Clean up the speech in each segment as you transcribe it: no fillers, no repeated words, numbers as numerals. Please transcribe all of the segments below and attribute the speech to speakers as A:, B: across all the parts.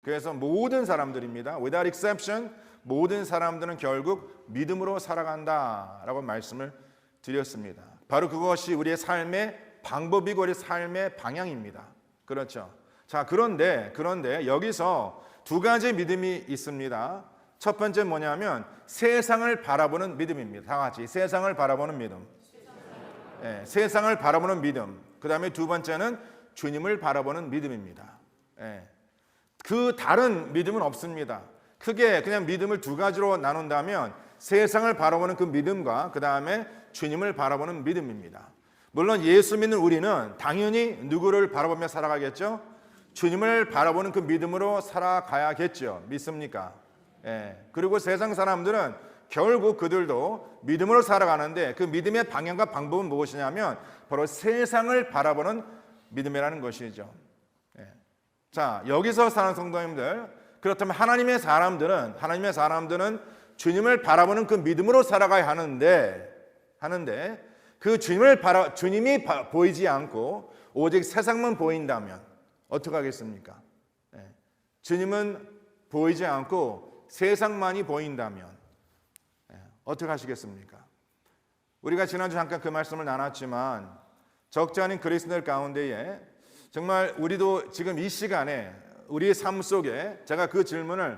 A: 그래서 모든 사람들입니다. Without exception 모든 사람들은 결국 믿음으로 살아간다라고 말씀을 드렸습니다. 바로 그것이 우리의 삶의 방법이고 우리의 삶의 방향입니다. 그렇죠? 자, 그런데 여기서 두 가지 믿음이 있습니다. 첫 번째 뭐냐면 세상을 바라보는 믿음입니다. 다 같이 세상을 바라보는 믿음. 세상을 바라보는 믿음. 그 다음에 두 번째는 주님을 바라보는 믿음입니다. 그 다른 믿음은 없습니다. 크게 그냥 믿음을 두 가지로 나눈다면 세상을 바라보는 그 믿음과 그 다음에 주님을 바라보는 믿음입니다. 물론 예수 믿는 우리는 당연히 누구를 바라보며 살아가겠죠? 주님을 바라보는 그 믿음으로 살아가야겠죠. 믿습니까? 그리고 세상 사람들은 결국 그들도 믿음으로 살아가는데 그 믿음의 방향과 방법은 무엇이냐면 바로 세상을 바라보는 믿음이라는 것이죠. 자, 여기서 사는 성도님들, 그렇다면 하나님의 사람들은 주님을 바라보는 그 믿음으로 살아가야 하는데 그 주님이 보이지 않고 오직 세상만 보인다면 어떻게 하겠습니까? 주님은 보이지 않고 세상만이 보인다면 어떻게 하시겠습니까? 우리가 지난주 잠깐 그 말씀을 나눴지만 적지 않은 그리스도인들 가운데에 정말 우리도 지금 이 시간에 우리의 삶 속에 제가 그 질문을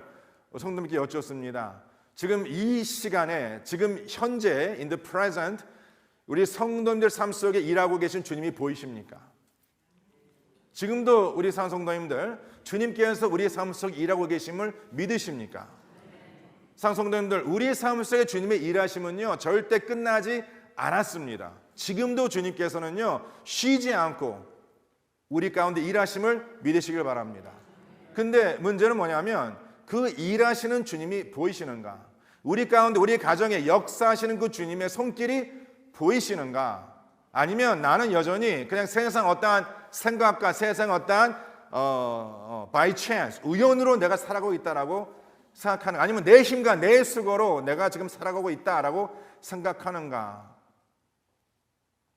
A: 성도님께 여쭙습니다. 지금 이 시간에 지금 현재 in the present 우리 성도님들 삶 속에 일하고 계신 주님이 보이십니까? 지금도 우리 성도님들 주님께서 우리의 삶 속에 일하고 계심을 믿으십니까? 성도님들 우리의 삶 속에 주님의 일하심은요 절대 끝나지 않았습니다. 지금도 주님께서는요 쉬지 않고 우리 가운데 일하심을 믿으시길 바랍니다. 근데 문제는 뭐냐면 그 일하시는 주님이 보이시는가? 우리 가운데 우리 가정에 역사하시는 그 주님의 손길이 보이시는가? 아니면 나는 여전히 그냥 세상 어떠한 생각과 세상 어떠한 by chance 우연으로 내가 살아가고 있다라고 생각하는, 아니면 내 힘과 내 수고로 내가 지금 살아가고 있다라고 생각하는가?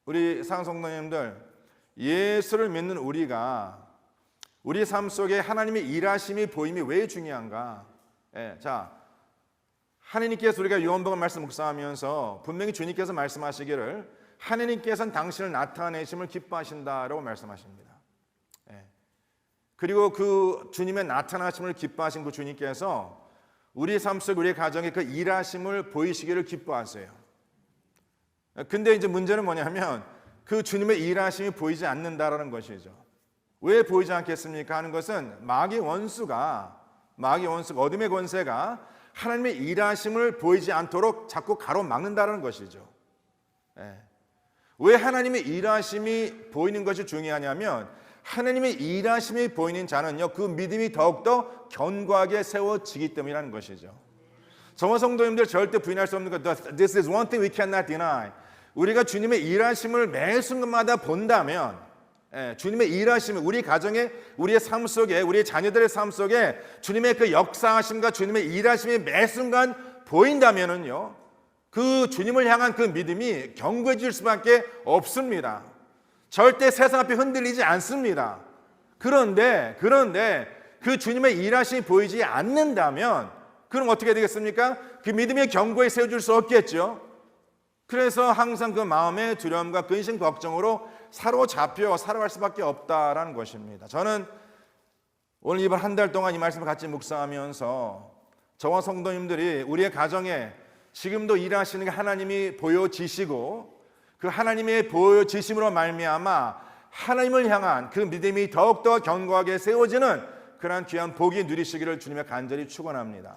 A: 우리 사랑성도님들, 예수를 믿는 우리가 우리 삶 속에 하나님의 일하심이 보임이 왜 중요한가? 자, 하나님께서 우리가 요한복음 말씀 묵상하면서 분명히 주님께서 말씀하시기를 하나님께서는 당신을 나타내심을 기뻐하신다라고 말씀하십니다. 그리고 그 주님의 나타나심을 기뻐하신 그 주님께서 우리 삶 속 우리의 가정에 그 일하심을 보이시기를 기뻐하세요. 근데 이제 문제는 뭐냐면 그 주님의 일하심이 보이지 않는다라는 것이죠. 왜 보이지 않겠습니까? 하는 것은 마귀 원수가 어둠의 권세가 하나님의 일하심을 보이지 않도록 자꾸 가로막는다는 것이죠. 왜 하나님의 일하심이 보이는 것이 중요하냐면 하나님의 일하심이 보이는 자는요 그 믿음이 더욱더 견고하게 세워지기 때문이라는 것이죠. 저와 성도님들 절대 부인할 수 없는 것, This is one thing we cannot deny. 우리가 주님의 일하심을 매 순간마다 본다면 주님의 일하심을 우리 가정에 우리의 삶 속에 우리의 자녀들의 삶 속에 주님의 그 역사하심과 주님의 일하심이 매 순간 보인다면은요 그 주님을 향한 그 믿음이 견고해질 수밖에 없습니다. 절대 세상 앞에 흔들리지 않습니다. 그런데 그 주님의 일하심이 보이지 않는다면 그럼 어떻게 되겠습니까? 그 믿음의 견고에 세워줄 수 없겠죠. 그래서 항상 그 마음의 두려움과 근심 걱정으로 사로잡혀 살아갈 수밖에 없다라는 것입니다. 저는 오늘 이번 한 달 동안 이 말씀을 같이 묵상하면서 저와 성도님들이 우리의 가정에 지금도 일하시는 게 하나님이 보여지시고 그 하나님의 보여지심으로 말미암아 하나님을 향한 그 믿음이 더욱더 견고하게 세워지는 그러한 귀한 복이 누리시기를 주님의 간절히 축원합니다.